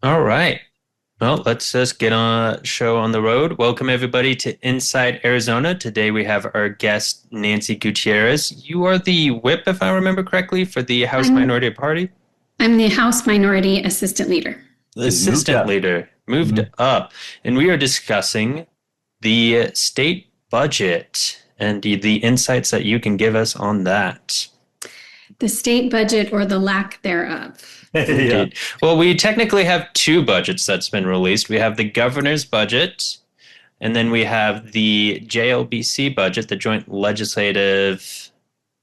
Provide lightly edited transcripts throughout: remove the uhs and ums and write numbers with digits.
All right. Well, let's just get on a show on the road. Welcome everybody to Inside Arizona. Today we have our guest Nancy Gutierrez. You are the whip, if I remember correctly, for the House I'm Minority Party. I'm the House Minority Assistant Leader. The He's moved assistant up. leader moved Mhm. up, and we are discussing the state budget and the insights that you can give us on that. The state budget or the lack thereof. Yeah. Indeed. Well, we technically have two budgets that's been released. We have the governor's budget, and then we have the JLBC budget, the Joint Legislative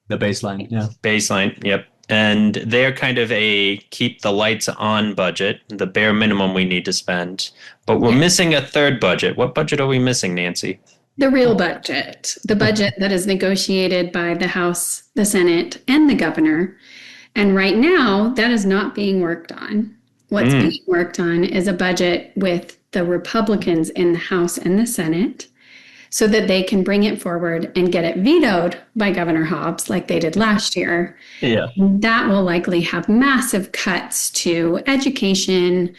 The baseline. Yeah. Baseline. Yep. And they're kind of a keep the lights on budget, the bare minimum we need to spend. But we're Yeah. missing a third budget. What budget are we missing, Nancy? The real budget, the budget that is negotiated by the House, the Senate, and the governor. And right now, that is not being worked on. What's being worked on is a budget with the Republicans in the House and the Senate so that they can bring it forward and get it vetoed by Governor Hobbs like they did last year. Yeah. That will likely have massive cuts to education,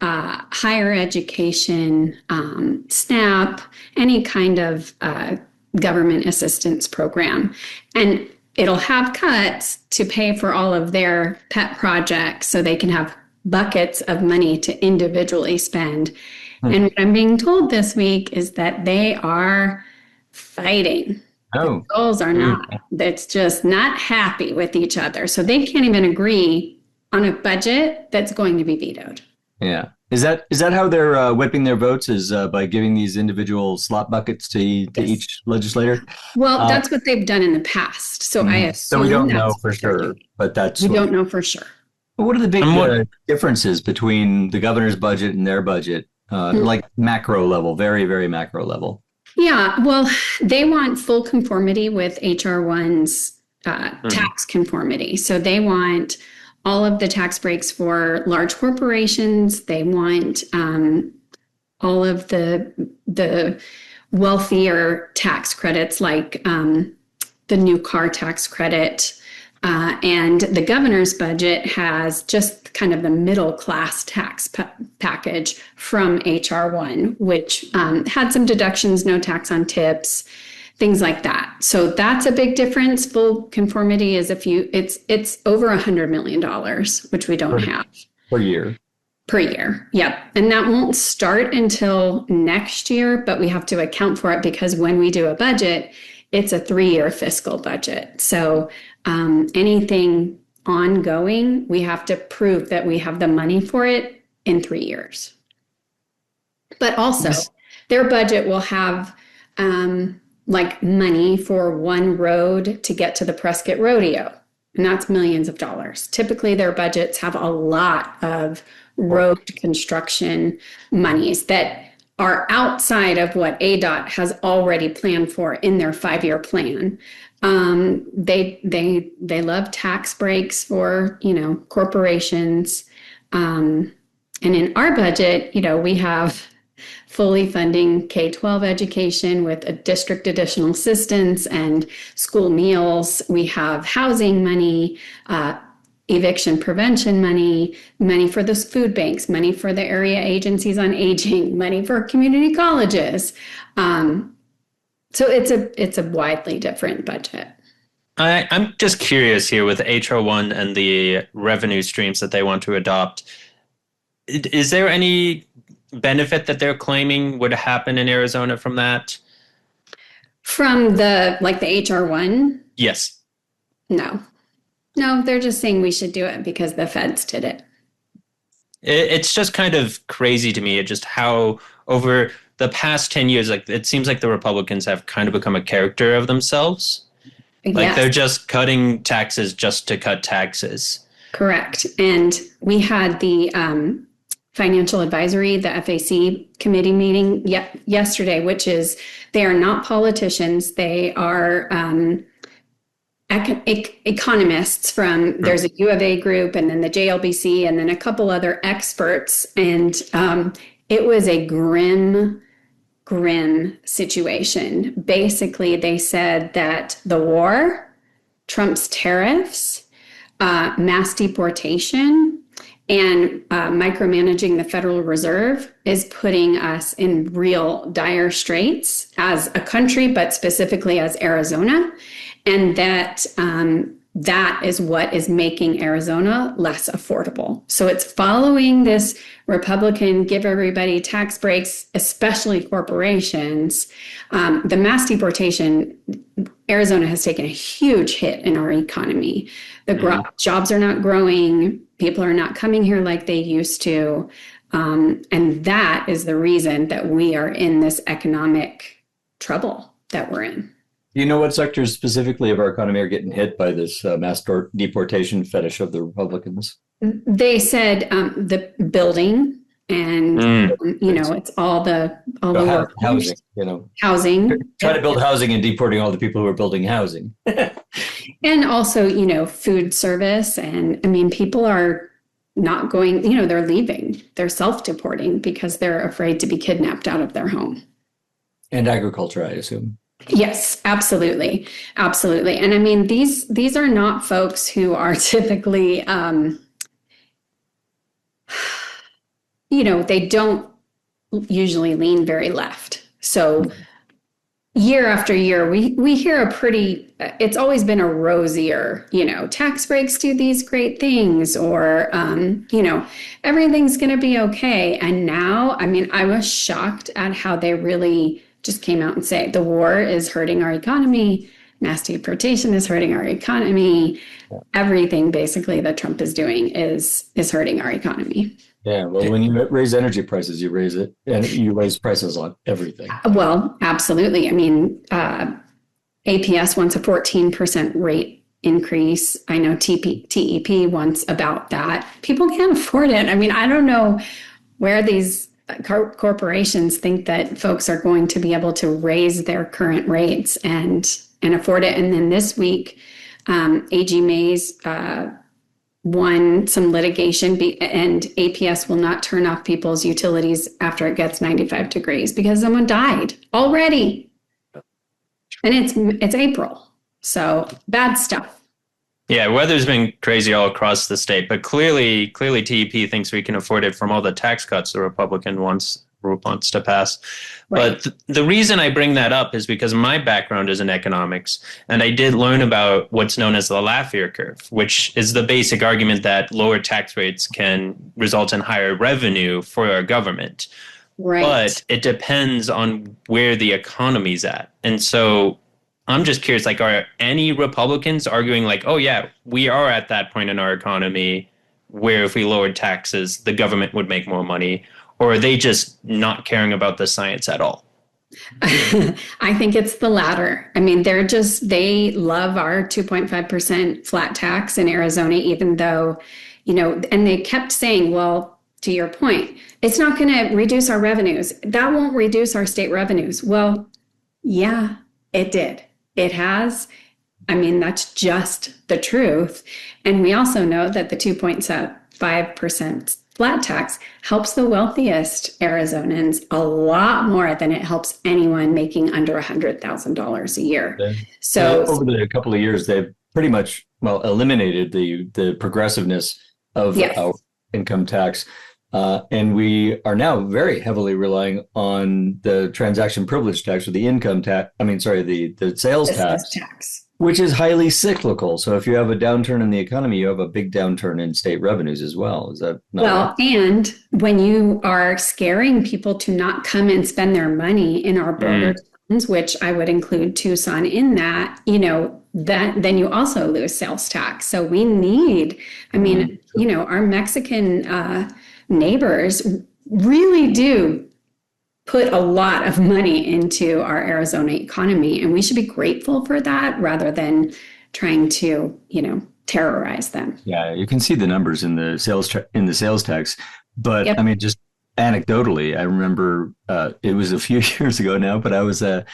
higher education, SNAP, any kind of government assistance program. And it'll have cuts to pay for all of their pet projects so they can have buckets of money to individually spend. And what I'm being told this week is that they are fighting. Oh. Goals are not. That's just not happy with each other. So they can't even agree on a budget that's going to be vetoed. Yeah. Is that how they're whipping their votes? Is by giving these individual slot buckets to Yes. each legislator? Well, that's what they've done in the past. So I assume So we don't know that's for what they're sure, doing. but that's We don't know for sure. what are the big And what- differences between the governor's budget and their budget? Like macro level, very, very macro level. Yeah, well, they want full conformity with HR1's tax conformity. So they want all of the tax breaks for large corporations. They want all of the wealthier tax credits, like the new car tax credit. And the governor's budget has just kind of the middle class tax package from HR1, which had some deductions, no tax on tips, things like that. So that's a big difference. Full conformity is it's over $100 million, which we don't have Per year. per year. Yep. And that won't start until next year, but we have to account for it because when we do a budget, it's a 3-year fiscal budget. So anything ongoing, we have to prove that we have the money for it in 3 years. But also, their budget will have like money for one road to get to the Prescott Rodeo, and that's millions of dollars. Typically, their budgets have a lot of road construction monies that are outside of what ADOT has already planned for in their 5-year plan. They love tax breaks for corporations, and in our budget, we have fully funding K-12 education with a district additional assistance and school meals. We have housing money, eviction prevention money, money for the food banks, money for the area agencies on aging, money for community colleges. So it's a widely different budget. I'm just curious here with HR1 and the revenue streams that they want to adopt. Is there any benefit that they're claiming would happen in Arizona from that? From the HR1? Yes. No, they're just saying we should do it because the feds did it. It's just kind of crazy to me, just how over the past 10 years, like it seems like the Republicans have kind of become a character of themselves. Like Yes. they're just cutting taxes just to cut taxes. Correct. And we had the financial advisory, the FAC committee meeting yesterday, which is they are not politicians. They are economists from, there's a U of A group and then the JLBC and then a couple other experts. And it was a grim situation. Basically, they said that the war, Trump's tariffs, mass deportation, And micromanaging the Federal Reserve is putting us in real dire straits as a country, but specifically as Arizona. And that is what is making Arizona less affordable. So it's following this Republican give everybody tax breaks, especially corporations. The mass deportation, Arizona has taken a huge hit in our economy. The jobs are not growing. People are not coming here like they used to. And that is the reason that we are in this economic trouble that we're in. Do you know what sectors specifically of our economy are getting hit by this mass deportation fetish of the Republicans? They said the building and, it's all the housing, housing. Try to build housing and deporting all the people who are building housing. And also, food service. And I mean, people are not going, they're leaving. They're self-deporting because they're afraid to be kidnapped out of their home. And agriculture, I assume. Yes, absolutely. Absolutely. And I mean, these are not folks who are typically, they don't usually lean very left. So year after year, we hear it's always been a rosier, tax breaks do these great things, or, everything's going to be okay. And now, I mean, I was shocked at how they really just came out and say the war is hurting our economy, mass deportation is hurting our economy. Everything basically that Trump is doing is hurting our economy. Yeah, well, when you raise energy prices, you raise it, and you raise prices on everything. Well, absolutely. I mean, APS wants a 14% rate increase. I know TEP wants about that. People can't afford it. I mean, I don't know where these corporations think that folks are going to be able to raise their current rates and afford it. And then this week, AG Mays won some litigation and APS will not turn off people's utilities after it gets 95 degrees because someone died already. And it's April. So bad stuff. Yeah, weather's been crazy all across the state, but clearly TEP thinks we can afford it from all the tax cuts the Republican wants to pass. Right. But the reason I bring that up is because my background is in economics, and I did learn about what's known as the Laffer curve, which is the basic argument that lower tax rates can result in higher revenue for our government. Right. But it depends on where the economy's at. And so I'm just curious, are any Republicans arguing oh, yeah, we are at that point in our economy where if we lowered taxes, the government would make more money? Or are they just not caring about the science at all? I think it's the latter. I mean, they love our 2.5% flat tax in Arizona, even though, and they kept saying, well, to your point, it's not going to reduce our revenues. That won't reduce our state revenues. Well, yeah, it did. It has. I mean, that's just the truth. And we also know that the 2.5% flat tax helps the wealthiest Arizonans a lot more than it helps anyone making under $100,000 a year. So over the couple of years, they've pretty much, eliminated the progressiveness of our income tax. And we are now very heavily relying on the transaction privilege tax or the income tax. The sales tax, which is highly cyclical. So if you have a downturn in the economy, you have a big downturn in state revenues as well. Is that not right? And when you are scaring people to not come and spend their money in our border towns, which I would include Tucson in that, then you also lose sales tax. So we need, our Mexican neighbors really do put a lot of money into our Arizona economy, and we should be grateful for that rather than trying to, terrorize them. Yeah, you can see the numbers in the sales tax, but just anecdotally, I remember it was a few years ago now, but I was a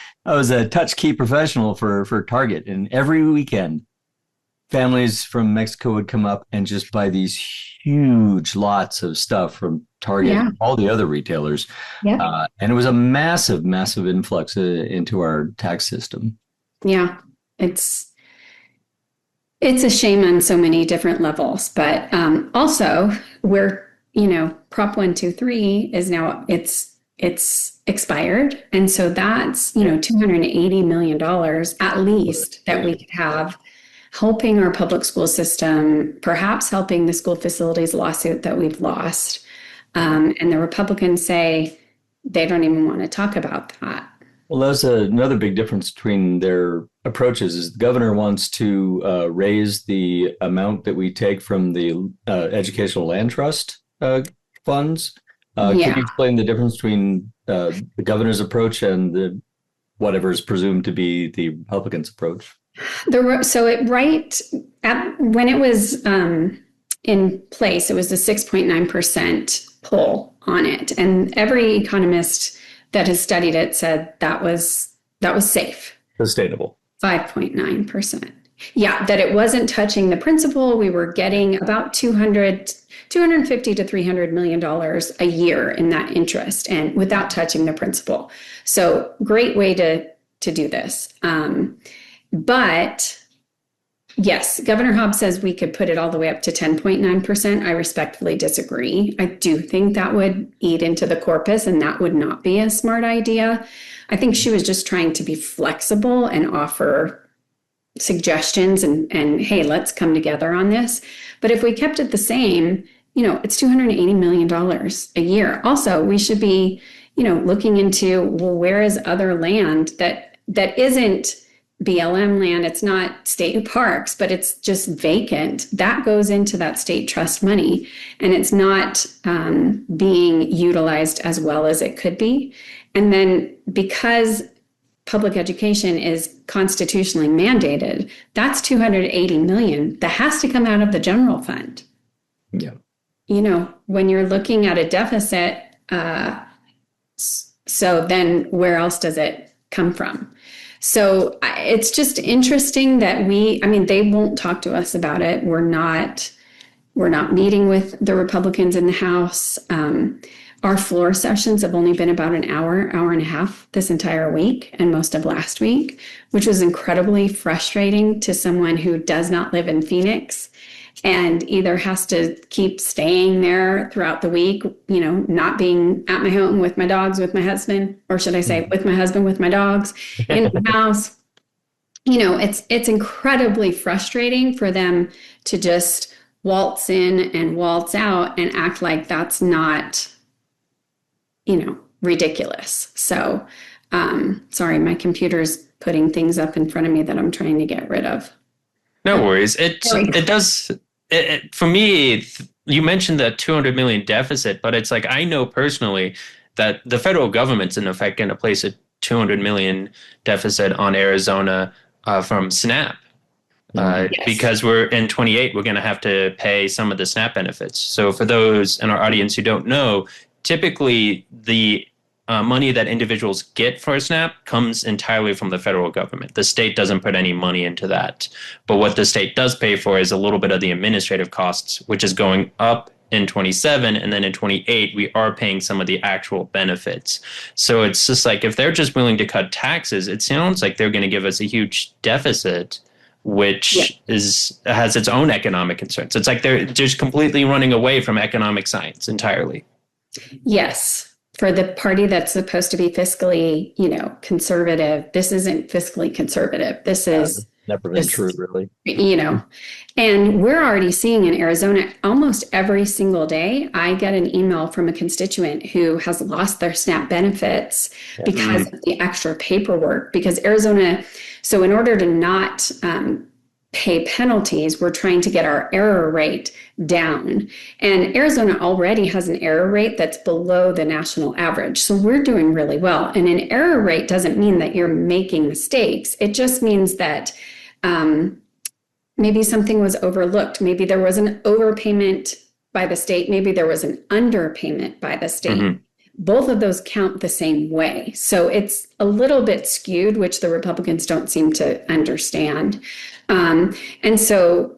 touch key professional for Target, and every weekend, families from Mexico would come up and just buy these huge lots of stuff from Target and all the other retailers. Yeah. And it was a massive, massive influx into our tax system. Yeah, it's It's a shame on so many different levels, but also we're, Prop 123 is now it's expired. And so that's, $280 million at least that we could have helping our public school system, perhaps helping the school facilities lawsuit that we've lost. And the Republicans say they don't even want to talk about that. Well, that's another big difference between their approaches is the governor wants to raise the amount that we take from the Educational Land Trust funds. Can you explain the difference between the governor's approach and the whatever is presumed to be the Republicans' approach? When it was in place, it was a 6.9% pull on it, and every economist that has studied it said that was safe. Sustainable. 5.9%. Yeah, that it wasn't touching the principal. We were getting about $250 to $300 million a year in that interest, and without touching the principal. So great way to do this. But yes, Governor Hobbs says we could put it all the way up to 10.9%. I respectfully disagree. I do think that would eat into the corpus, and that would not be a smart idea. I think she was just trying to be flexible and offer suggestions and hey, let's come together on this. But if we kept it the same, it's $280 million a year. Also, we should be, looking into, well, where is other land that isn't BLM land? It's not state parks, but it's just vacant. That goes into that state trust money, and it's not being utilized as well as it could be. And then because public education is constitutionally mandated, that's $280 million that has to come out of the general fund. Yeah. When you're looking at a deficit, so then where else does it come from? So it's just interesting that they won't talk to us about it. We're not meeting with the Republicans in the House. Our floor sessions have only been about an hour and a half this entire week and most of last week, which was incredibly frustrating to someone who does not live in Phoenix and either has to keep staying there throughout the week, not being at my home with my dogs, with my husband, or should I say with my husband, with my dogs in the house. It's incredibly frustrating for them to just waltz in and waltz out and act like that's not, ridiculous. So, sorry, my computer's putting things up in front of me that I'm trying to get rid of. No worries. It does. For me, you mentioned the 200 million deficit, but it's like, I know personally that the federal government's in effect going to place a 200 million deficit on Arizona from SNAP. Yes. Because we're in 28, we're going to have to pay some of the SNAP benefits. So for those in our audience who don't know, typically the money that individuals get for SNAP comes entirely from the federal government. The state doesn't put any money into that. But what the state does pay for is a little bit of the administrative costs, which is going up in 27. And then in 28, we are paying some of the actual benefits. So it's just like, if they're just willing to cut taxes, it sounds like they're going to give us a huge deficit, which has its own economic concerns. It's like they're just completely running away from economic science entirely. Yes. For the party that's supposed to be fiscally, conservative, this isn't fiscally conservative. This is never been true, really. And we're already seeing in Arizona almost every single day, I get an email from a constituent who has lost their SNAP benefits because of the extra paperwork. Because Arizona, so in order to not pay penalties, we're trying to get our error rate down. And Arizona already has an error rate that's below the national average. So we're doing really well. And an error rate doesn't mean that you're making mistakes. It just means that maybe something was overlooked. Maybe there was an overpayment by the state. Maybe there was an underpayment by the state. Mm-hmm. Both of those count the same way. So it's a little bit skewed, which the Republicans don't seem to understand. And so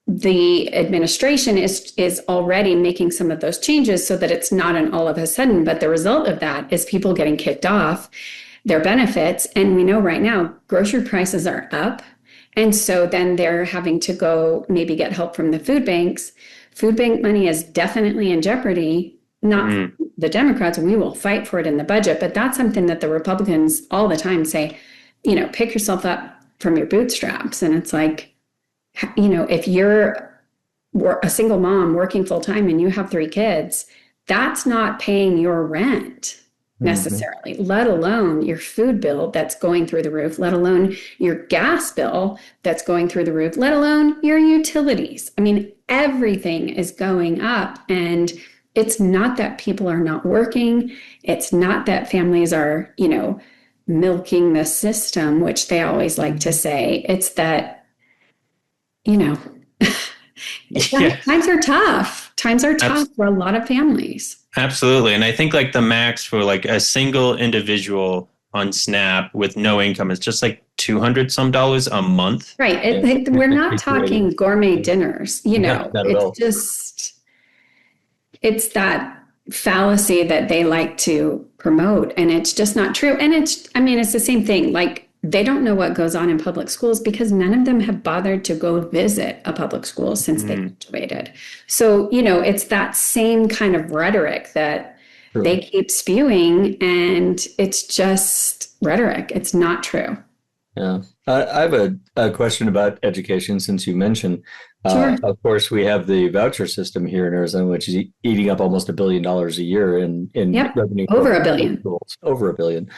the administration is already making some of those changes so that it's not an all of a sudden, but the result of that is people getting kicked off their benefits. And we know right now grocery prices are up And so then they're having to go maybe get help from the food banks. Food bank money is definitely in jeopardy. Not the Democrats, we will fight for it in the budget, but that's something that the Republicans all the time say, pick yourself up from your bootstraps. And it's like, if you're a single mom working full time and you have 3 kids, that's not paying your rent necessarily, let alone your food bill that's going through the roof, let alone your gas bill that's going through the roof, let alone your utilities. I mean, everything is going up, and it's not that people are not working. It's not that families are, milking the system, which they always like to say. It's that, times are tough. Times are tough for a lot of families. Absolutely. And I think like the max for like a single individual on SNAP with no income is just like $200 some a month. Right. We're not talking gourmet dinners, it's just, it's that fallacy that they like to promote, and it's just not true. And it's the same thing. Like, they don't know what goes on in public schools because none of them have bothered to go visit a public school since they graduated. So, it's that same kind of rhetoric that they keep spewing, and it's just rhetoric. It's not true. Yeah. I have a question about education, since you mentioned, Sure. Of course, we have the voucher system here in Arizona, which is eating up almost $1 billion a year in revenue. Over $1 billion. Over $1 billion.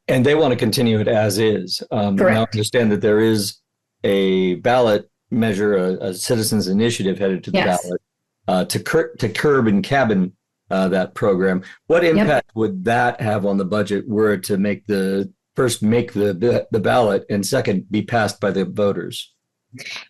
And they want to continue it as is. Now I understand that there is a ballot measure, a citizens initiative headed to the ballot to curb and cabin that program. What impact would that have on the budget were it to make the ballot, and second, be passed by the voters?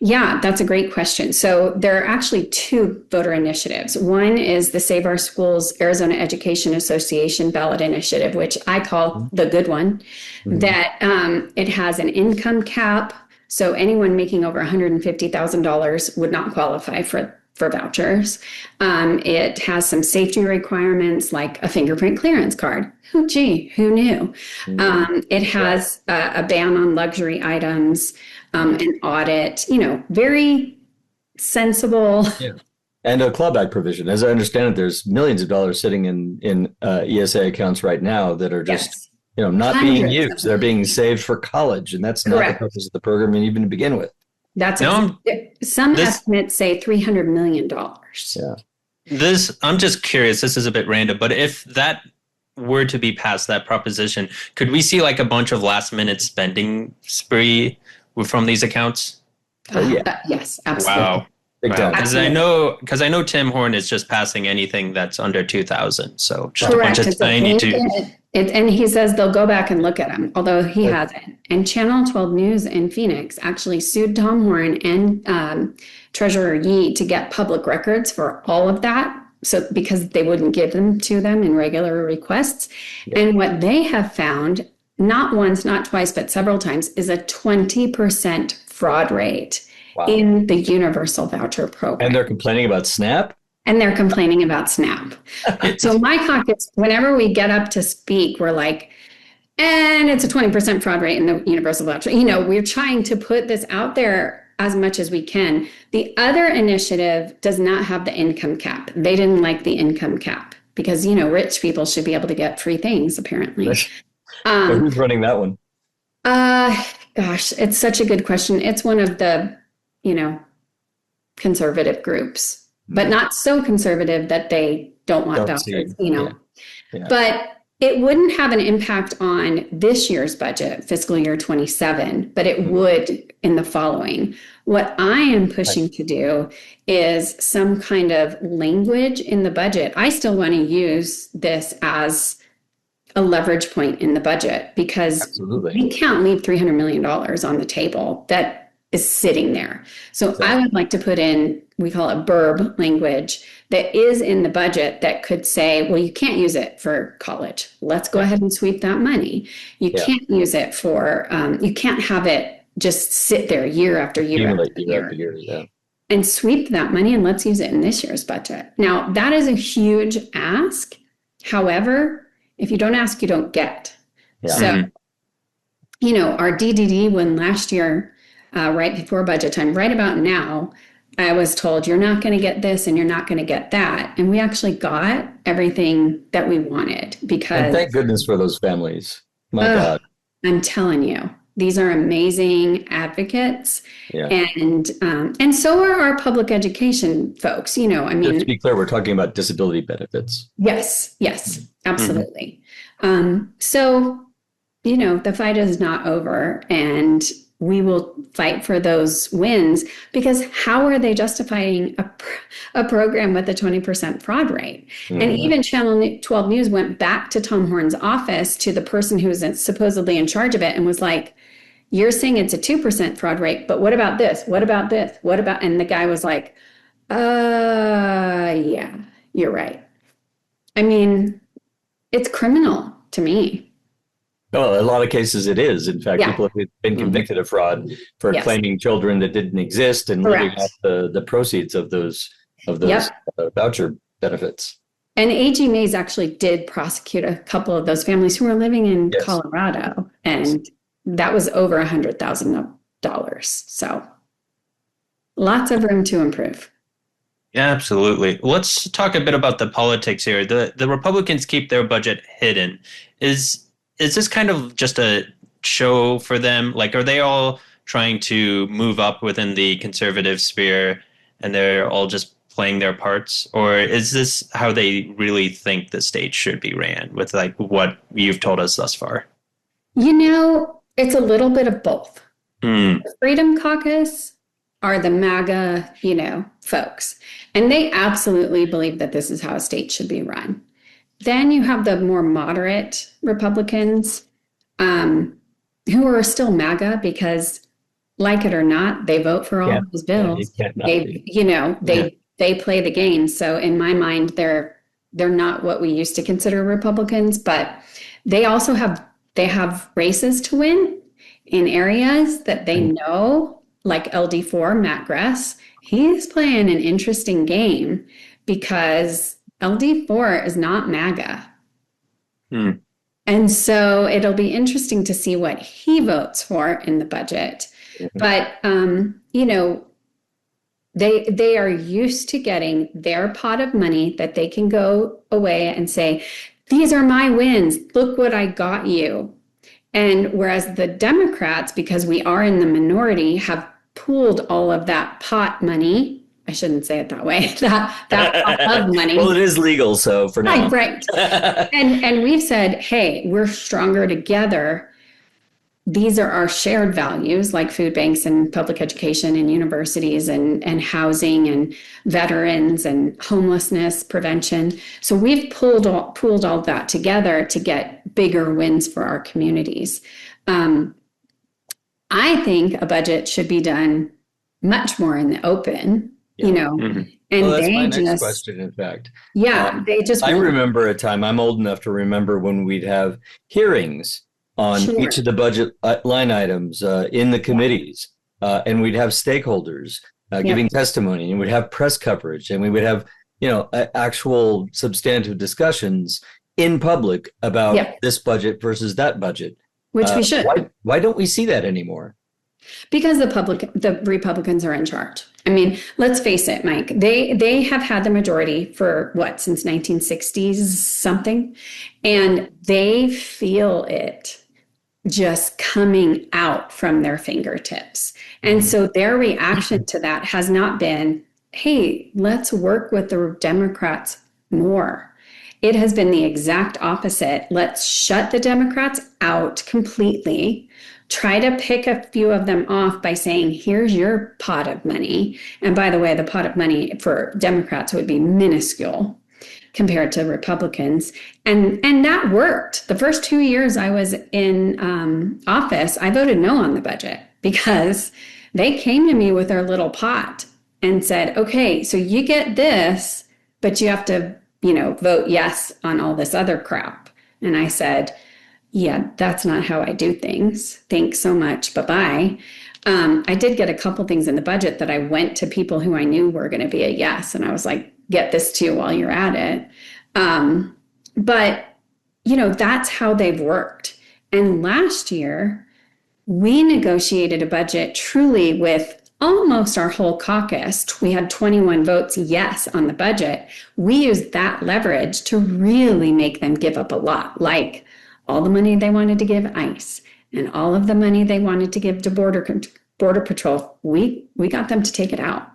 Yeah, that's a great question. So there are actually 2 voter initiatives. One is the Save Our Schools Arizona Education Association ballot initiative, which I call the good one, that it has an income cap. So anyone making over $150,000 would not qualify for vouchers. It has some safety requirements like a fingerprint clearance card. Who knew? It has a ban on luxury items, an audit, very sensible. Yeah. And a clawback provision. As I understand it, there's millions of dollars sitting in ESA accounts right now that are just, not being used. They're being saved for college, and that's not the purpose of the program even to begin with. That's some estimates say $300 million. Yeah. I'm just curious, this is a bit random, but if that were to be passed, that proposition, could we see like a bunch of last minute spending spree from these accounts? Yes, absolutely. Wow. Because I know Tim Horn is just passing anything that's under 2,000. So just Correct. A bunch of tiny and he says they'll go back and look at them, although he hasn't. And Channel 12 News in Phoenix actually sued Tom Horn and Treasurer Yee to get public records for all of that. So because they wouldn't give them to them in regular requests. Yeah. And what they have found, not once, not twice, but several times, is a 20% fraud rate in the universal voucher program. And they're complaining about SNAP? So my caucus, whenever we get up to speak, we're like, and it's a 20% fraud rate in the universal voucher. We're trying to put this out there as much as we can. The other initiative does not have the income cap. They didn't like the income cap because, rich people should be able to get free things, apparently. Who's running that one? Gosh, it's such a good question. It's one of the, conservative groups, but not so conservative that they don't want vouchers, Yeah. But it wouldn't have an impact on this year's budget, fiscal year 27, but it would in the following. What I am pushing to do is some kind of language in the budget. I still want to use this as a leverage point in the budget because we can't leave $300 million on the table that is sitting there. So I would like to put in, we call it burb language, that is in the budget that could say, well, you can't use it for college. Let's go ahead and sweep that money. You can't use it for, you can't have it just sit there year after year after year. And sweep that money, and let's use it in this year's budget. Now, that is a huge ask. However, if you don't ask, you don't get. Yeah. So, our DDD one last year right before budget time, right about now, I was told you're not going to get this and you're not going to get that. And we actually got everything that we wanted And because, thank goodness for those families. My God. I'm telling you, these are amazing advocates, Yeah. and so are our public education folks. You know, I Just to mean, be clear, we're talking about disability benefits. yes, absolutely. So, you know, the fight is not over, and we will fight for those wins, because how are they justifying a program with a 20% fraud rate? And even Channel 12 News went back to Tom Horn's office, to the person who was supposedly in charge of it, and was like, you're saying it's a 2% fraud rate, but what about this? What about this? What about, and the guy was like, yeah, you're right. I mean, it's criminal to me. Well, a lot of cases it is. In fact, Yeah. people have been convicted of fraud for Yes. claiming children that didn't exist and living Correct. off the proceeds of those Yep. voucher benefits. And AG Mays actually did prosecute a couple of those families who were living in Yes. Colorado, and that was over $100,000. So lots of room to improve. Yeah, absolutely. Let's talk a bit about the politics here. The Republicans keep their budget hidden. Is this kind of just a show for them? Like, are they all trying to move up within the conservative sphere and they're all just playing their parts? Or is this how they really think the state should be ran, with like what you've told us thus far? You know, it's a little bit of both. Mm. The Freedom Caucus are the MAGA, you know, folks, and they absolutely believe that this is how a state should be run. Then you have the more moderate Republicans, who are still MAGA because, like it or not, they vote for all of those bills. They play the game. So in my mind, they're not what we used to consider Republicans, but they also have races to win in areas that they know, like LD4, Matt Gress. He's playing an interesting game because LD4 is not MAGA. And so it'll be interesting to see what he votes for in the budget. But, you know, they are used to getting their pot of money that they can go away and say, these are my wins. Look what I got you. And whereas the Democrats, because we are in the minority, have pooled all of that pot money. I shouldn't say it that way. That pot of money. Well, it is legal, so for now. Right. And we've said, hey, we're stronger together. These are our shared values, like food banks and public education and universities and housing and veterans and homelessness prevention. So we've pooled all that together to get bigger wins for our communities. I think a budget should be done much more in the open, you know. And well, that's they my just next question, in fact. they just. I remember a time. I'm old enough to remember when we'd have hearings on each of the budget line items in the committees, and we'd have stakeholders giving testimony, and we'd have press coverage, and we would have, you know, actual substantive discussions in public about this budget versus that budget. Which we should. Why don't we see that anymore? Because the Republicans are in charge. I mean, let's face it, Mike. They have had the majority for since 1960s something, and they feel it just coming out from their fingertips. And so their reaction to that has not been, hey, let's work with the Democrats more. It has been the exact opposite. Let's shut the Democrats out completely. Try to pick a few of them off by saying, here's your pot of money. And by the way, the pot of money for Democrats would be minuscule compared to Republicans. And that worked. The first 2 years I was in office, I voted no on the budget because they came to me with their little pot and said, okay, so you get this, but you have to, you know, vote yes on all this other crap. And I said, yeah, that's not how I do things. Thanks so much. Bye-bye. I did get a couple things in the budget that I went to people who I knew were going to be a yes. And I was like, get this too while you're at it. But, you know, that's how they've worked. And last year, We negotiated a budget truly with almost our whole caucus. We had 21 votes yes on the budget. We used that leverage to really make them give up a lot, like all the money they wanted to give ICE and all of the money they wanted to give to Border Patrol. We got them to take it out.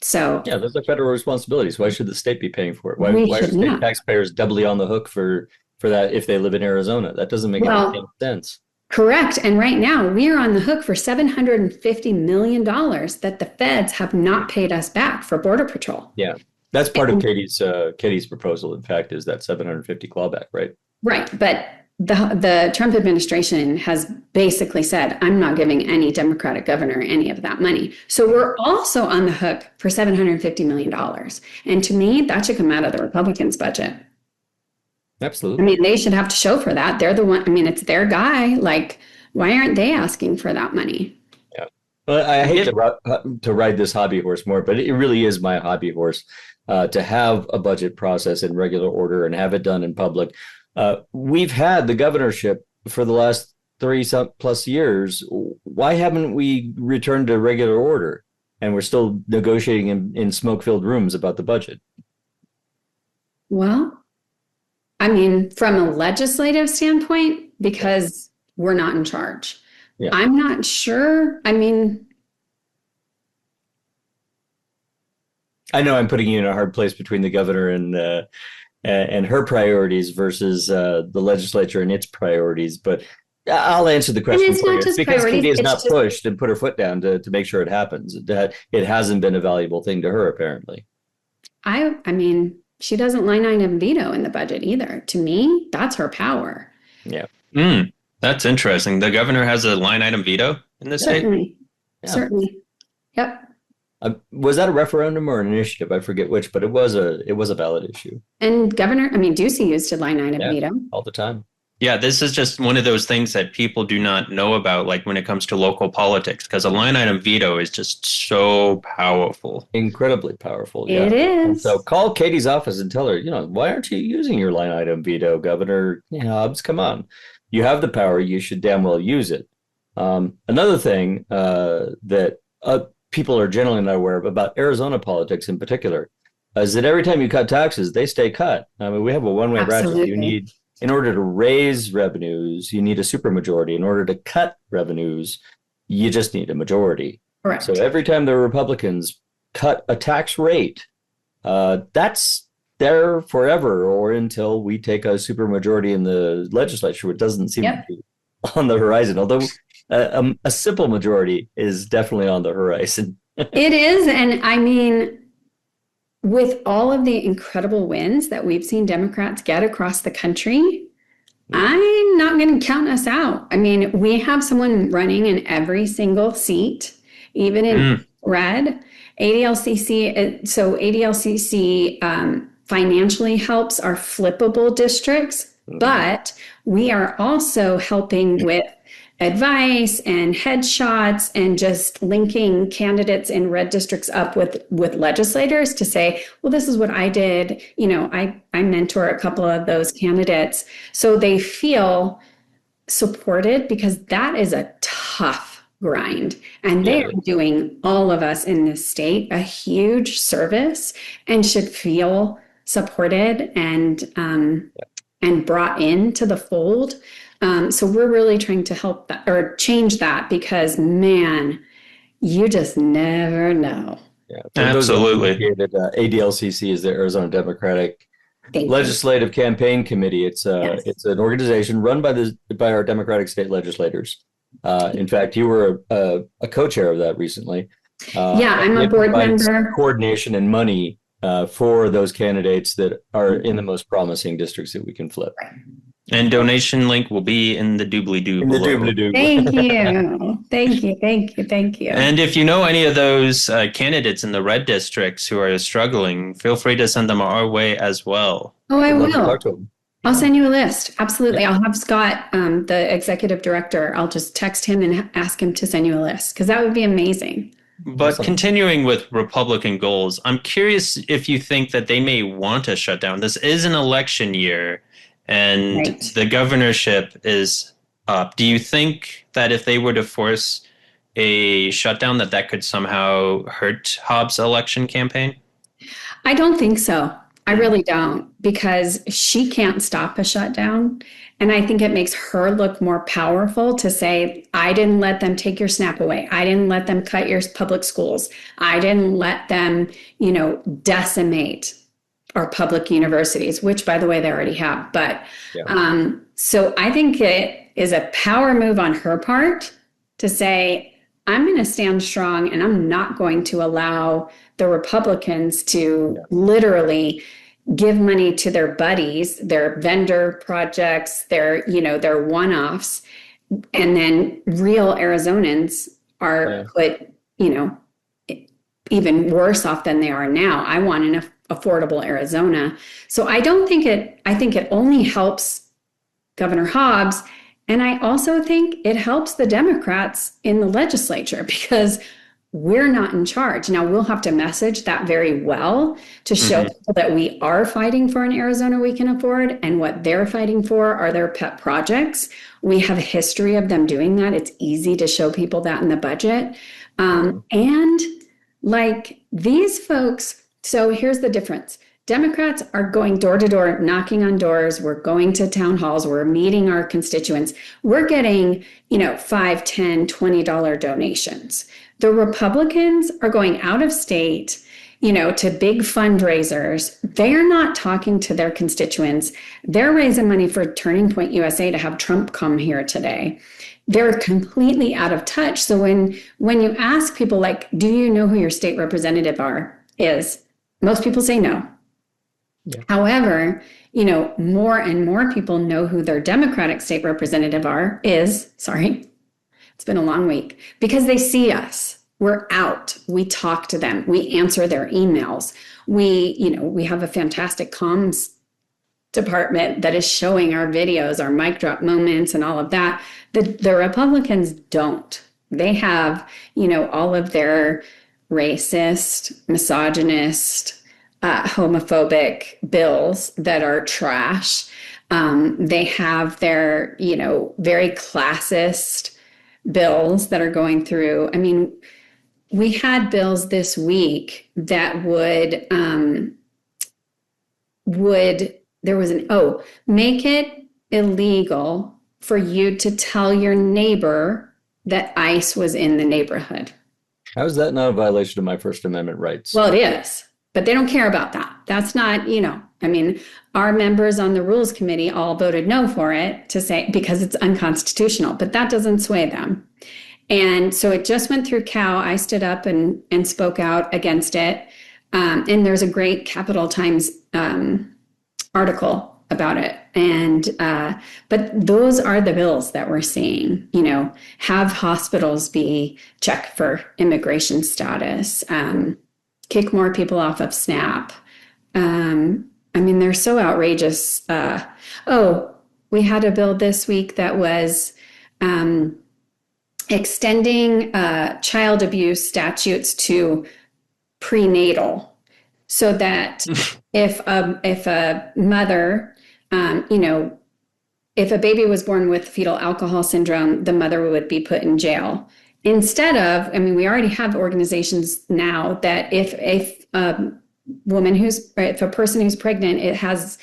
So yeah, those are federal responsibilities. Why should the state be paying for it? Why are state taxpayers doubly on the hook for that if they live in Arizona? That doesn't make any sense. Correct. And right now we are on the hook for $750 million that the feds have not paid us back for Border Patrol. Yeah, that's part of Katie's proposal. In fact, is that 750 clawback, right? Right. But the Trump administration has basically said, I'm not giving any Democratic governor any of that money. So we're also on the hook for $750 million. And to me, that should come out of the Republicans' budget. Absolutely. I mean, they should have to show for that. They're the one. I mean, it's their guy. Like, why aren't they asking for that money? Yeah. Well, I hate to ride this hobby horse more, but it really is my hobby horse to have a budget process in regular order and have it done in public. We've had the governorship for the last 30+ years. Why haven't we returned to regular order? And we're still negotiating in smoke-filled rooms about the budget. Well, I mean, from a legislative standpoint, because we're not in charge. Yeah. I'm not sure. I mean, I know I'm putting you in a hard place between the governor and her priorities versus the legislature and its priorities, but I'll answer the question for you. Because Katie has not pushed and put her foot down to make sure it happens. That it hasn't been a valuable thing to her, apparently. I mean, she doesn't line item veto in the budget either. To me, that's her power. Yeah. That's interesting. The governor has a line item veto in the state? Certainly. Yep. Was that a referendum or an initiative? I forget which, but it was a valid issue. And Ducey used a line item veto. All the time. Yeah, this is just one of those things that people do not know about, like when it comes to local politics, because a line item veto is just so powerful. Incredibly powerful. Yeah. It is. And so call Katie's office and tell her, why aren't you using your line item veto, Governor Hobbs? Come on. You have the power. You should damn well use it. Another thing that people are generally not aware of about Arizona politics in particular is that every time you cut taxes, they stay cut. I mean, we have a one-way ratchet. In order to raise revenues, you need a supermajority. In order to cut revenues, you just need a majority. Correct. So every time the Republicans cut a tax rate, that's there forever or until we take a supermajority in the legislature, which doesn't seem to be on the horizon, although a simple majority is definitely on the horizon. It is. And I mean, with all of the incredible wins that we've seen Democrats get across the country, I'm not going to count us out. I mean, we have someone running in every single seat, even in red. ADLCC, so ADLCC financially helps our flippable districts, but we are also helping with advice and headshots and just linking candidates in red districts up with legislators to say, well, this is what I did. I mentor a couple of those candidates so they feel supported, because that is a tough grind. And they are doing all of us in this state a huge service and should feel supported and brought into the fold. So we're really trying to help that or change that, because, man, you just never know. Yeah, absolutely. ADLCC is the Arizona Democratic Legislative Campaign Committee. It's an organization run by our Democratic state legislators. In fact, you were a co-chair of that recently. I'm a board member. Coordination and money for those candidates that are in the most promising districts that we can flip. And donation link will be in the doobly-doo below. Thank you. Thank you. And if you know any of those candidates in the red districts who are struggling, feel free to send them our way as well. Oh, I will. I'll send you a list. Absolutely. I'll have Scott, the executive director, I'll just text him and ask him to send you a list, because that would be amazing. But continuing with Republican goals, I'm curious if you think that they may want to shut down. This is an election year. And the governorship is up. Do you think that if they were to force a shutdown, that could somehow hurt Hobbs' election campaign? I don't think so. I really don't, because she can't stop a shutdown. And I think it makes her look more powerful to say, I didn't let them take your SNAP away. I didn't let them cut your public schools. I didn't let them, decimate our public universities, which, by the way, they already have. But so I think it is a power move on her part to say, I'm going to stand strong and I'm not going to allow the Republicans to literally give money to their buddies, their vendor projects, their one-offs, and then real Arizonans are put, even worse off than they are now. I want an affordable Arizona. So I think it only helps Governor Hobbs. And I also think it helps the Democrats in the legislature because we're not in charge. Now, we'll have to message that very well to show people that we are fighting for an Arizona we can afford, and what they're fighting for are their pet projects. We have a history of them doing that. It's easy to show people that in the budget. And like these folks, so here's the difference. Democrats are going door to door, knocking on doors. We're going to town halls. We're meeting our constituents. We're getting, $5, $10, $20 donations. The Republicans are going out of state, to big fundraisers. They're not talking to their constituents. They're raising money for Turning Point USA to have Trump come here today. They're completely out of touch. So when you ask people, like, do you know who your state representative is? Most people say no. Yeah. However, more and more people know who their Democratic state representative is. Sorry, it's been a long week, because they see us. We're out. We talk to them. We answer their emails. We have a fantastic comms department that is showing our videos, our mic drop moments and all of that. The Republicans don't. They have, all of their racist, misogynist, homophobic bills that are trash. They have their, very classist bills that are going through. I mean, we had bills this week that would make it illegal for you to tell your neighbor that ICE was in the neighborhood. How is that not a violation of my First Amendment rights? Well, it is. But they don't care about that. That's not, our members on the Rules Committee all voted no for it because it's unconstitutional, but that doesn't sway them. And so it just went through Cal. I stood up and spoke out against it. And there's a great Capital Times article about it. And, but those are the bills that we're seeing, have hospitals be checked for immigration status, kick more people off of SNAP. They're so outrageous. We had a bill this week that was extending child abuse statutes to prenatal, so that if a mother, if a baby was born with fetal alcohol syndrome, the mother would be put in jail. Instead of, we already have organizations now that if a person who's pregnant, it has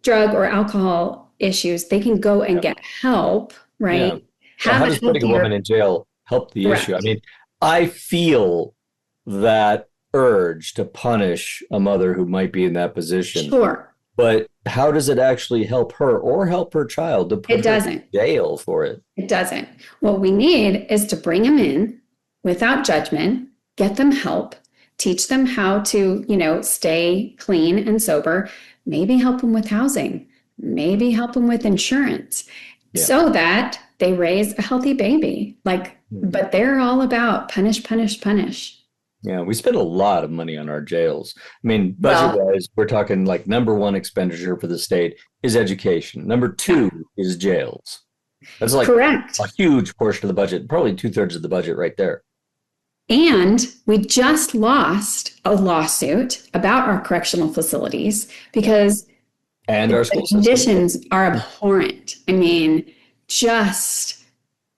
drug or alcohol issues, they can go and get help, right? Yeah. How does putting a woman in jail help the issue? I feel that urge to punish a mother who might be in that position. Sure. But how does it actually help her or help her child to put her in jail for it? It doesn't. What we need is to bring them in without judgment, get them help, teach them how to, stay clean and sober, maybe help them with housing, maybe help them with insurance, so that they raise a healthy baby. But they're all about punish, punish, punish. Yeah, we spend a lot of money on our jails. Budget-wise, we're talking like number one expenditure for the state is education. Number two is jails. That's like correct. A huge portion of the budget, probably 2/3 of the budget right there. And we just lost a lawsuit about our correctional facilities because our school conditions are abhorrent. just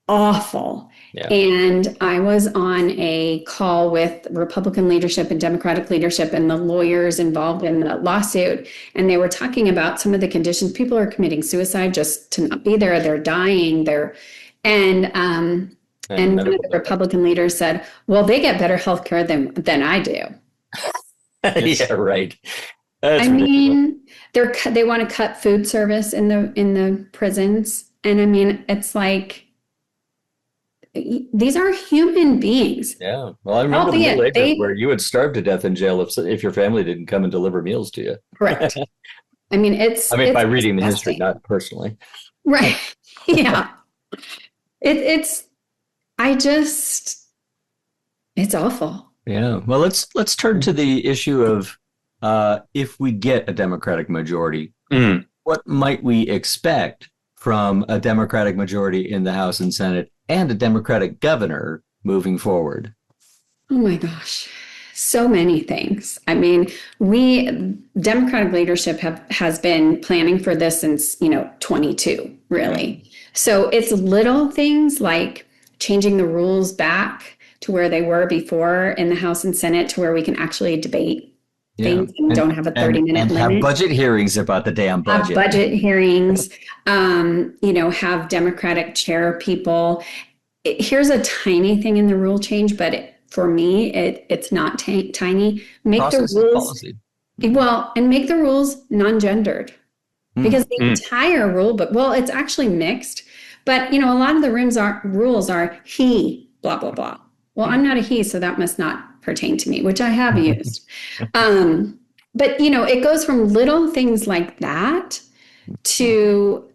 awful. Yeah. And I was on a call with Republican leadership and Democratic leadership and the lawyers involved in the lawsuit. And they were talking about some of the conditions. People are committing suicide just to not be there. They're dying. And one of the Republican leaders said, well, they get better health care than I do. Yeah, right. I mean, they want to cut food service in the prisons. And I mean, it's like, these are human beings. Yeah. Well, I remember the Middle Ages where you would starve to death in jail if your family didn't come and deliver meals to you. Correct. I mean, by reading the history, not personally. Right. Yeah. It's awful. Yeah. Well, let's turn to the issue of if we get a Democratic majority, what might we expect from a Democratic majority in the House and Senate and a Democratic governor moving forward? Oh my gosh. So many things. I mean, Democratic leadership has been planning for this since, 22, really. So it's little things like changing the rules back to where they were before in the House and Senate to where we can actually debate things and don't have a 30-minute limit. Have budget hearings about the damn budget. Have budget hearings, have Democratic chair people. Here's a tiny thing in the rule change, but for me, it's not tiny. Make the rules and make the rules non-gendered, because the entire rule book, it's actually mixed, but a lot of the rules are he, blah blah blah. Well, I'm not a he, so that must not pertain to me, which I have used. But it goes from little things like that to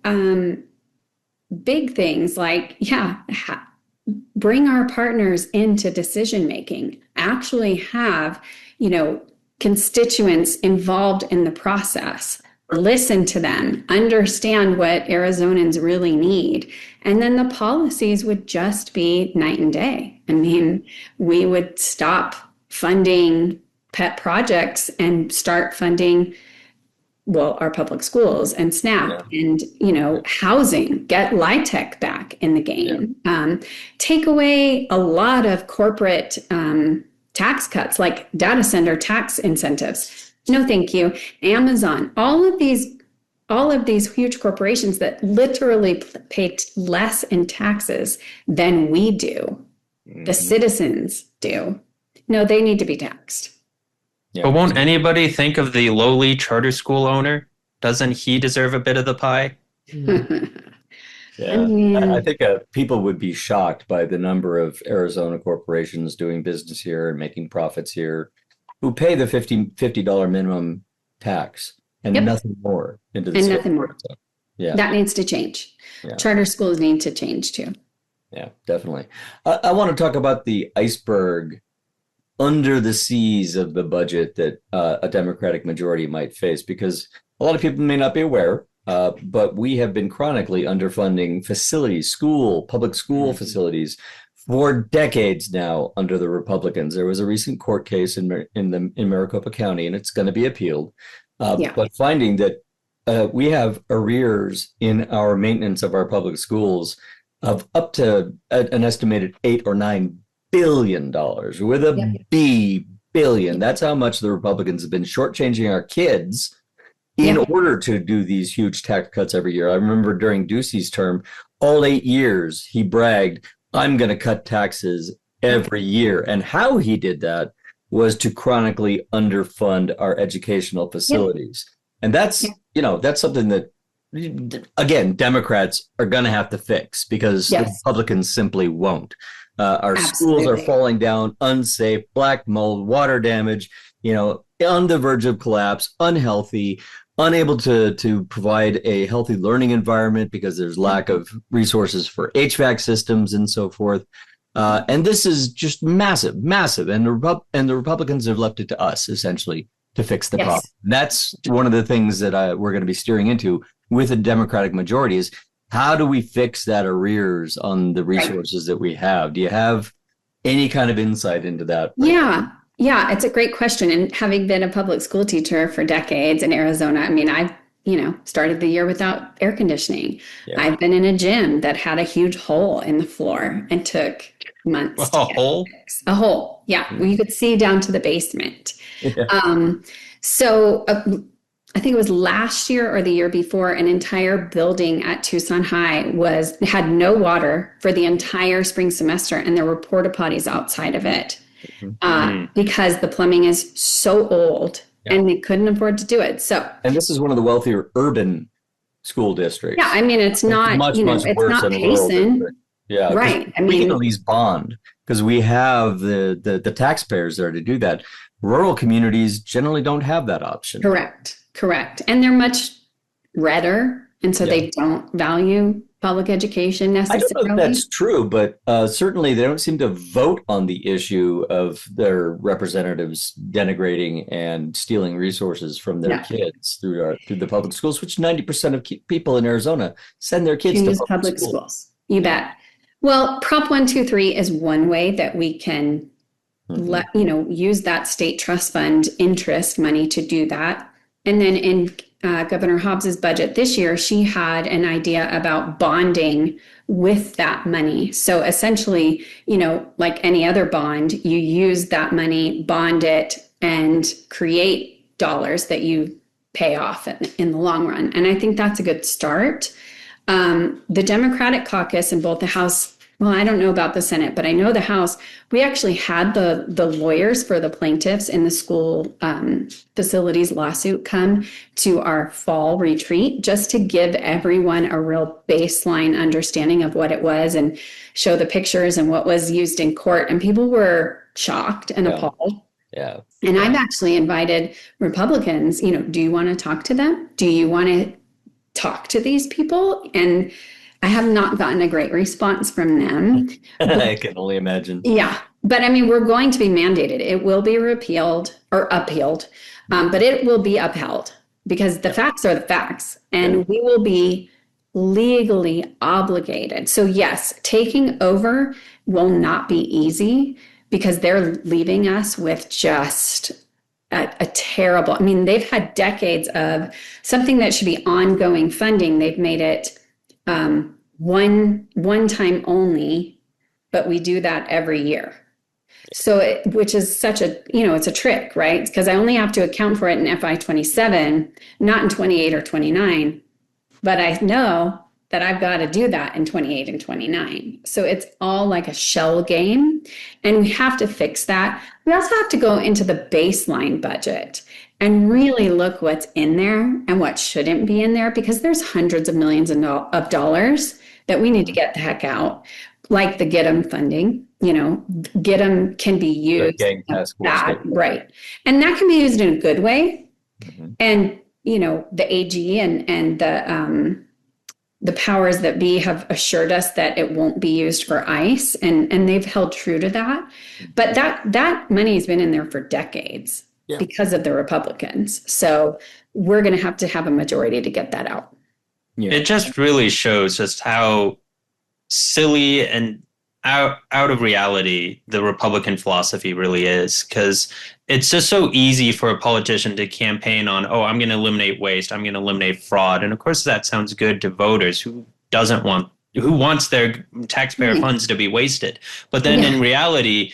big things like bring our partners into decision making, actually have, constituents involved in the process, listen to them, understand what Arizonans really need. And then the policies would just be night and day. I mean, we would stop funding pet projects and start funding our public schools and SNAP and, housing, get LIHTC back in the game, take away a lot of corporate tax cuts like data center tax incentives. No, thank you. Amazon, all of these huge corporations that literally pay less in taxes than we do, the citizens do. No, they need to be taxed. Yeah. But won't anybody think of the lowly charter school owner? Doesn't he deserve a bit of the pie? I think people would be shocked by the number of Arizona corporations doing business here and making profits here who pay the $50 minimum tax and nothing more into the nothing more. So, that needs to change. Charter schools need to change too. Yeah, definitely. I want to talk about the iceberg under the seas of the budget that a Democratic majority might face, because a lot of people may not be aware, but we have been chronically underfunding facilities, public school facilities for decades now under the Republicans. There was a recent court case in Maricopa County, and it's going to be appealed, but finding that we have arrears in our maintenance of our public schools of up to an estimated $8 or $9 billion with a B billion. That's how much the Republicans have been shortchanging our kids in order to do these huge tax cuts every year. I remember during Ducey's term, all 8 years, he bragged, I'm going to cut taxes every year. And how he did that was to chronically underfund our educational facilities. And that's, that's something that, again, Democrats are going to have to fix, because the Republicans simply won't. Our schools are falling down, unsafe, black mold, water damage, on the verge of collapse, unhealthy, unable to provide a healthy learning environment because there's lack of resources for HVAC systems and so forth. And this is just massive. And the Republicans have left it to us, essentially, to fix the problem. That's one of the things that we're going to be steering into with a Democratic majority is, how do we fix that arrears on the resources that we have? Do you have any kind of insight into that? Yeah, it's a great question. And having been a public school teacher for decades in Arizona, I mean, I've started the year without air conditioning. Yeah. I've been in a gym that had a huge hole in the floor and took months A hole? fix. A hole. Yeah. Where you could see down to the basement. Yeah. So I think it was last year or the year before, an entire building at Tucson High had no water for the entire spring semester, and there were porta potties outside of it because the plumbing is so old and they couldn't afford to do it. And this is one of the wealthier urban school districts. Yeah, I mean, it's not much it's worse not than rural Payson. district. Yeah, right. I we mean, can at least bond because we have the taxpayers there to do that. Rural communities generally don't have that option. Correct. And they're much redder, and so they don't value public education necessarily. I don't know if that's true, but certainly they don't seem to vote on the issue of their representatives denigrating and stealing resources from their kids through the public schools, which 90% of people in Arizona send their kids to public schools. You bet. Well, Prop 123 is one way that we can use that state trust fund interest money to do that. And then in Governor Hobbs's budget this year, she had an idea about bonding with that money. So essentially, like any other bond, you use that money, bond it, and create dollars that you pay off in the long run. And I think that's a good start. The Democratic caucus in both the House, well, I don't know about the Senate, but I know the House, we actually had the lawyers for the plaintiffs in the school facilities lawsuit come to our fall retreat just to give everyone a real baseline understanding of what it was and show the pictures and what was used in court. And people were shocked and appalled. Yeah. And I've actually invited Republicans, do you want to talk to them? Do you want to talk to these people? And I have not gotten a great response from them. I can only imagine. Yeah. But I mean, we're going to be mandated. It will be repealed or appealed, but it will be upheld because the facts are the facts and we will be legally obligated. So yes, taking over will not be easy because they're leaving us with just a terrible, I mean, they've had decades of something that should be ongoing funding. They've made it one time only, but we do that every year. So, which is such a, it's a trick, right? Because I only have to account for it in FY27, not in 28 or 29, but I know that I've got to do that in 28 and 29. So it's all like a shell game, and we have to fix that. We also have to go into the baseline budget and really look what's in there and what shouldn't be in there, because there's hundreds of millions of dollars that we need to get the heck out, like the GET'em funding. GET'em can be used right, and that can be used in a good way. And the AG and the powers that be have assured us that it won't be used for ICE, and they've held true to that. But that money has been in there for decades because of the Republicans. So we're going to have a majority to get that out. Yeah. It just really shows just how silly and out of reality the Republican philosophy really is, because it's just so easy for a politician to campaign on, I'm going to eliminate waste, I'm going to eliminate fraud. And of course that sounds good to voters who wants their taxpayer funds to be wasted. But then in reality,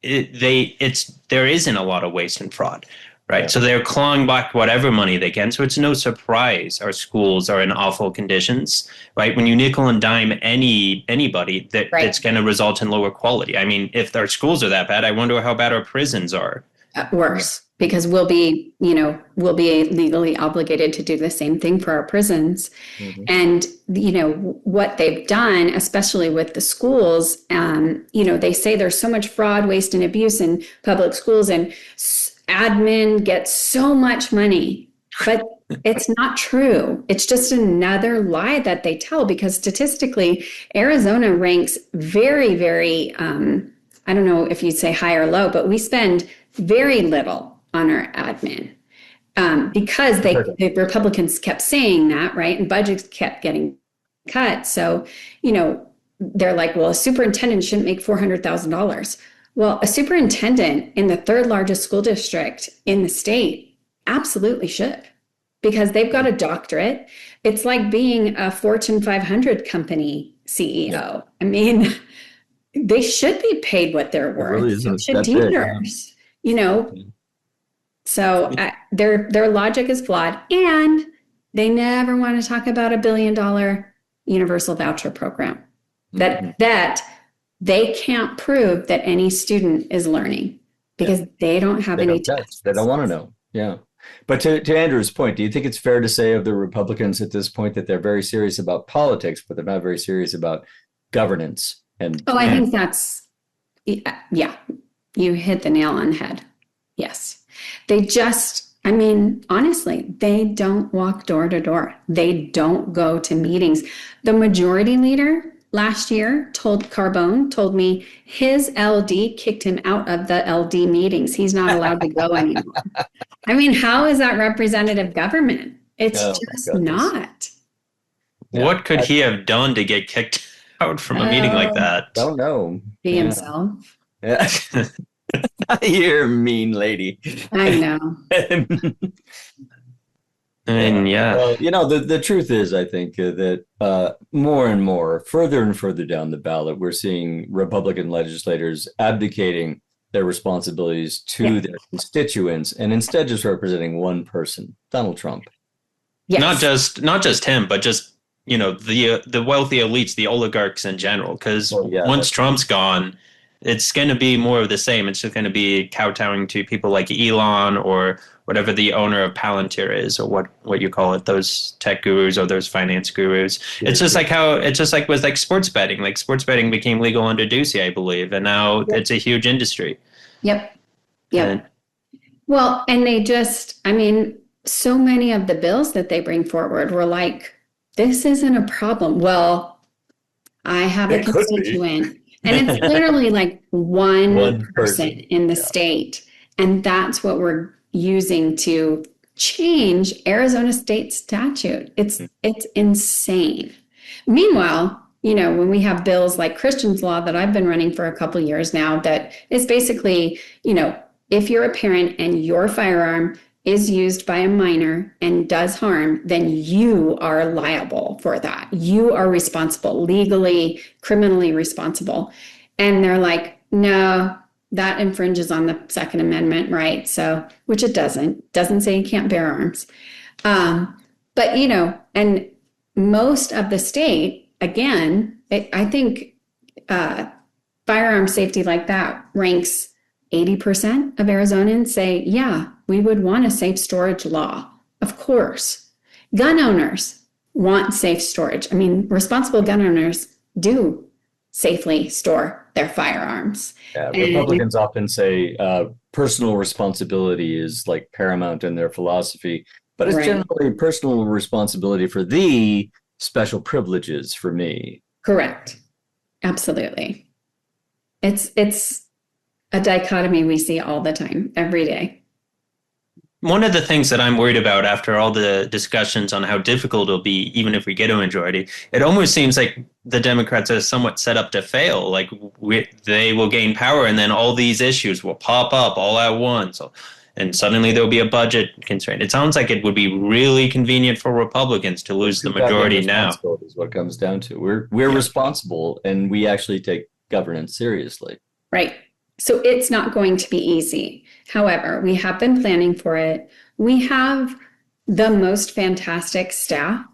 there isn't a lot of waste and fraud. Right. Yeah. So they're clawing back whatever money they can. So it's no surprise our schools are in awful conditions. Right. When you nickel and dime anybody, it's going to result in lower quality. I mean, if our schools are that bad, I wonder how bad our prisons are. Worse, because we'll be legally obligated to do the same thing for our prisons. And, what they've done, especially with the schools, they say there's so much fraud, waste, and abuse in public schools, and admin gets so much money, but it's not true. It's just another lie that they tell, because statistically, Arizona ranks very, very, I don't know if you'd say high or low, but we spend very little on our admin because the Republicans kept saying that, right? And budgets kept getting cut. So, they're like, well, a superintendent shouldn't make $400,000. Well, a superintendent in the third largest school district in the state absolutely should. because they've got a doctorate. It's like being a Fortune 500 company CEO. Yeah. I mean, they should be paid what they're worth. Really isn't should teachers, you know. So their logic is flawed, and they never want to talk about $1 billion universal voucher program. That they can't prove that any student is learning because they don't have any tests. They don't want to know. Yeah. But to Andrew's point, do you think it's fair to say of the Republicans at this point that they're very serious about politics, but they're not very serious about governance? I think that's, yeah, you hit the nail on the head. Yes. They just, I mean, honestly, they don't walk door to door. They don't go to meetings. The majority leader last year told me his LD kicked him out of the LD meetings. He's not allowed to go anymore. I mean, how is that representative government? It's just not. What could he have done to get kicked out from a meeting like that? Don't know. Be himself. Yeah. You're a mean lady. I know. And well, you know, the truth is, I think that more and more, further and further down the ballot, we're seeing Republican legislators abdicating their responsibilities to their constituents and instead just representing one person, Donald Trump. Yes. Not just him, but just, you know, the wealthy elites, the oligarchs in general. Because once Trump's gone, it's going to be more of the same. It's just going to be kowtowing to people like Elon or whatever the owner of Palantir is, or what you call it, those tech gurus or those finance gurus. Yeah. It's just like with like sports betting. Like sports betting became legal under Ducey, I believe, and now it's a huge industry. Yep. Well, and they just, I mean, so many of the bills that they bring forward were like, this isn't a problem. Well, I have a constituent. And it's literally like one person in the state. And that's what we're using to change Arizona state statute. It's insane. Meanwhile, you know, when we have bills like Christian's Law that I've been running for a couple of years now, that is basically, you know, if you're a parent and your firearm is used by a minor and does harm, then you are liable for that. You are responsible, legally, criminally responsible. And they're like, no, that infringes on the Second Amendment, right? So, which it doesn't say you can't bear arms. But, you know, and most of the state, again, I think firearm safety like that ranks 80% of Arizonans say, yeah, we would want a safe storage law. Of course. Gun owners want safe storage. I mean, responsible gun owners do safely store their firearms. Yeah, Republicans often say personal responsibility is like paramount in their philosophy, but it's generally personal responsibility for the special privileges for me. Correct. Absolutely. It's a dichotomy we see all the time, every day. One of the things that I'm worried about after all the discussions on how difficult it'll be, even if we get a majority, it almost seems like the Democrats are somewhat set up to fail. Like they will gain power and then all these issues will pop up all at once. And suddenly there'll be a budget constraint. It sounds like it would be really convenient for Republicans to lose the majority now. Is what it comes down to. We're responsible and we actually take governance seriously. Right. So it's not going to be easy. However, we have been planning for it. We have the most fantastic staff.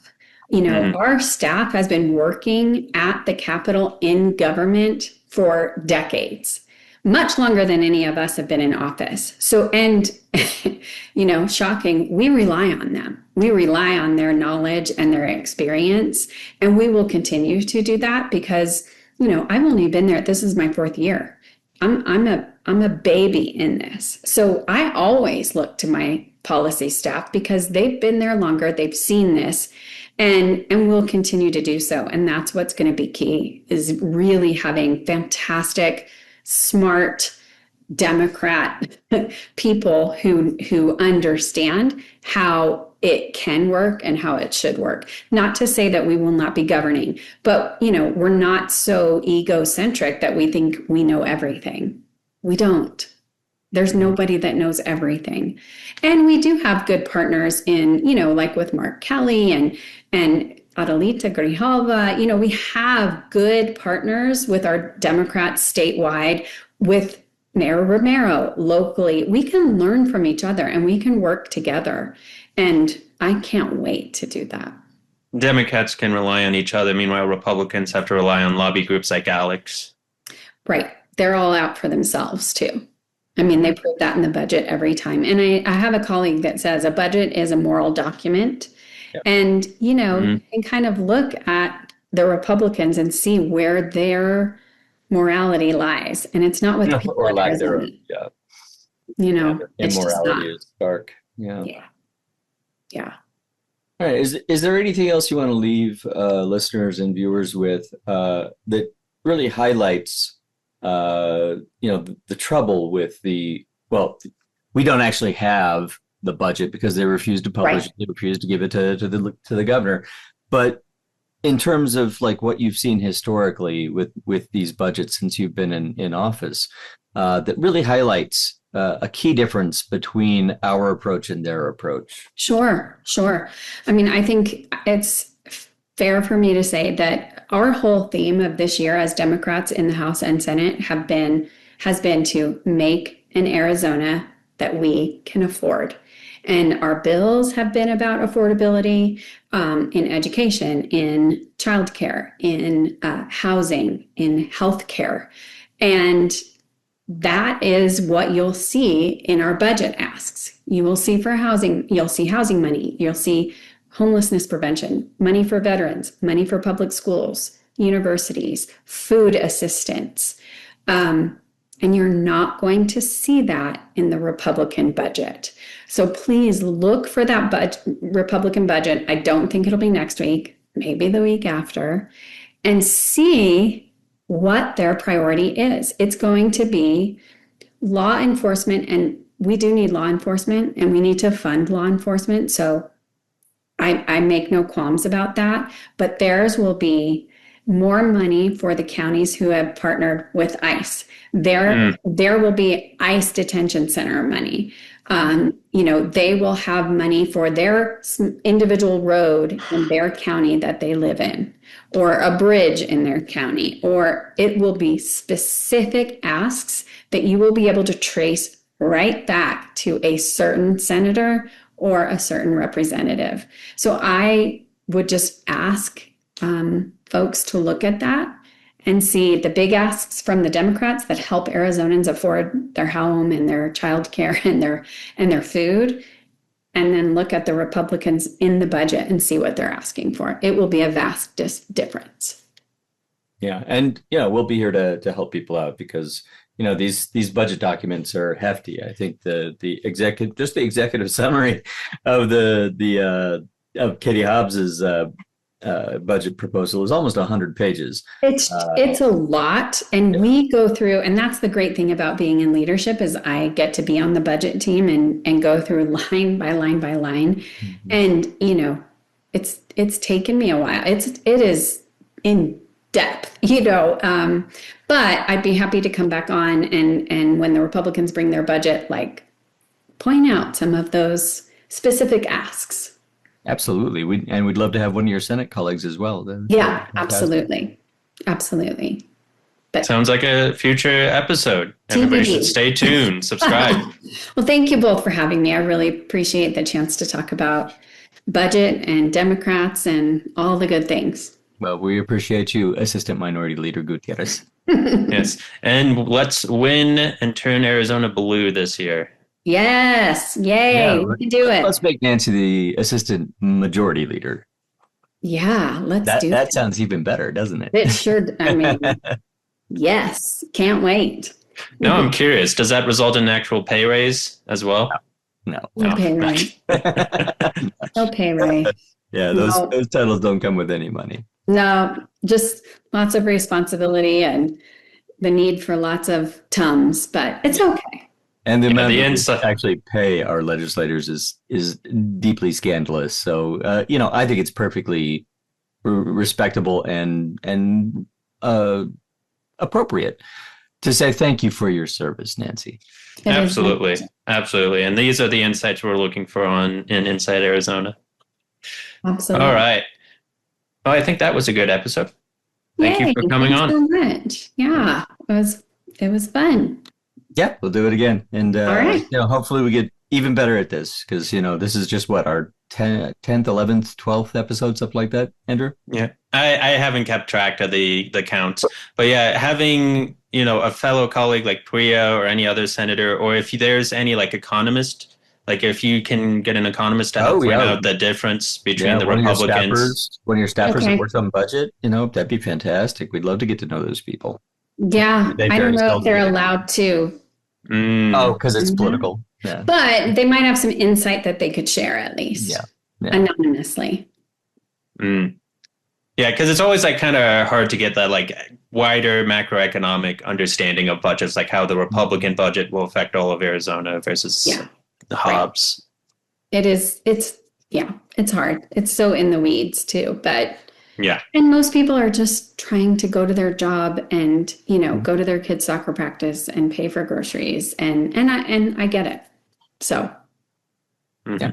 You know, our staff has been working at the Capitol in government for decades, much longer than any of us have been in office. So, and, you know, shocking, we rely on them. We rely on their knowledge and their experience, and we will continue to do that because, you know, I've only been there. This is my 4th year. I'm a baby in this. So I always look to my policy staff because they've been there longer. They've seen this and will continue to do so. And that's what's going to be key, is really having fantastic, smart Democrat people who understand how it can work and how it should work. Not to say that we will not be governing, but, you know, we're not so egocentric that we think we know everything. We don't. There's nobody that knows everything. And we do have good partners in, like with Mark Kelly and Adelita Grijalva. We have good partners with our Democrats statewide, with Mayor Romero locally. We can learn from each other and we can work together. And I can't wait to do that. Democrats can rely on each other. Meanwhile, Republicans have to rely on lobby groups like Alex. Right. They're all out for themselves, too. I mean, they prove that in the budget every time. And I have a colleague that says a budget is a moral document. Yep. And, you can kind of look at the Republicans and see where their morality lies. And it's not with people or like lack thereof. Yeah. Immorality is dark. Yeah. All right. Is there anything else you want to leave listeners and viewers with that really highlights the trouble with we don't actually have the budget because they refused to publish it. They refused to give it to the governor. But in terms of like what you've seen historically with these budgets since you've been in office, that really highlights a key difference between our approach and their approach. Sure. I mean, I think it's fair for me to say that our whole theme of this year as Democrats in the House and Senate has been to make an Arizona that we can afford. And our bills have been about affordability in education, in childcare, in housing, in healthcare. And that is what you'll see in our budget asks. You will see for housing, you'll see housing money, you'll see homelessness prevention, money for veterans, money for public schools, universities, food assistance. And you're not going to see that in the Republican budget. So please look for that Republican budget. I don't think it'll be next week, maybe the week after, and see what their priority is. It's going to be law enforcement, and we do need law enforcement, and we need to fund law enforcement. So I make no qualms about that, but theirs will be more money for the counties who have partnered with ICE. There will be ICE detention center money. They will have money for their individual road in their county that they live in, or a bridge in their county, or it will be specific asks that you will be able to trace right back to a certain senator or a certain representative. So I would just ask folks to look at that and see the big asks from the Democrats that help Arizonans afford their home and their childcare and their food, and then look at the Republicans in the budget and see what they're asking for. It will be a vast difference. Yeah, and we'll be here to help people out because these budget documents are hefty. I think the executive summary of of Katie Hobbs's budget proposal is almost 100 pages. It's a lot, and we go through, and that's the great thing about being in leadership is I get to be on the budget team and go through line by line by line, and it's taken me a while. It is in depth, but I'd be happy to come back on and when the Republicans bring their budget, point out some of those specific asks. Absolutely. We'd love to have one of your Senate colleagues as well. Yeah, absolutely. But sounds like a future episode. Everybody should stay tuned, subscribe. Well, thank you both for having me. I really appreciate the chance to talk about budget and Democrats and all the good things. Well, we appreciate you, Assistant Minority Leader Gutierrez. Yes. And let's win and turn Arizona blue this year. Yes. Yay. We can do it. Let's make Nancy the Assistant Majority Leader. Yeah, let's do that. That sounds even better, doesn't it? It sure, yes. Can't wait. No, I'm curious. Does that result in an actual pay raise as well? No. Pay raise. No pay raise. Yeah, those titles don't come with any money. No, just lots of responsibility and the need for lots of Tums, but it's okay. And the amount we actually pay our legislators is deeply scandalous. So, I think it's perfectly respectable and appropriate to say thank you for your service, Nancy. Absolutely. Absolutely. And these are the insights we're looking for in Inside Arizona. Absolutely. All right. Well, I think that was a good episode. Thank you for coming on. Thanks so much. Yeah, it was fun. Yeah, we'll do it again. And All right. hopefully we get even better at this, because this is just what, our 10th, 11th, 12th episode, something like that, Andrew? Yeah. I haven't kept track of the counts, but yeah, having a fellow colleague like Priya or any other senator, or if there's any like economist, like if you can get an economist to help point out the difference between the Republicans. One of your staffers that works on budget, that'd be fantastic. We'd love to get to know those people. Yeah, I don't know if they're allowed to. Oh, because it's political. Yeah. But they might have some insight that they could share at least. Yeah. Anonymously. Yeah, because it's always like kind of hard to get that like wider macroeconomic understanding of budgets, like how the Republican budget will affect all of Arizona versus the Hobbs. Right. It's hard. It's so in the weeds too, but yeah. And most people are just trying to go to their job and, go to their kids' soccer practice and pay for groceries. And I get it. So. Yeah.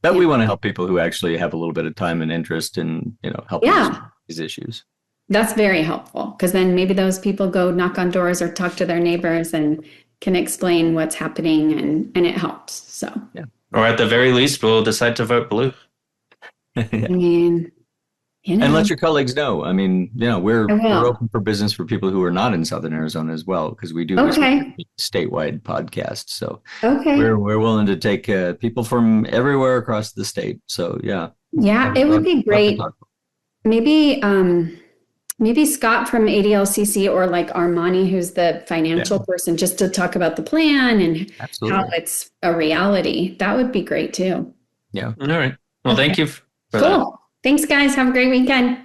But we want to help people who actually have a little bit of time and interest in, helping these issues. That's very helpful, because then maybe those people go knock on doors or talk to their neighbors and can explain what's happening, and it helps. So. Yeah. Or at the very least, we'll decide to vote blue. I mean, and let your colleagues know. I mean, we're open for business for people who are not in Southern Arizona as well, because we do a statewide podcast. So we're willing to take people from everywhere across the state. So yeah, it would be great. Maybe Scott from ADLCC, or like Armani, who's the financial person, just to talk about the plan and how it's a reality. That would be great too. Yeah. All right. Well, thank you for that. Cool. Thanks, guys. Have a great weekend.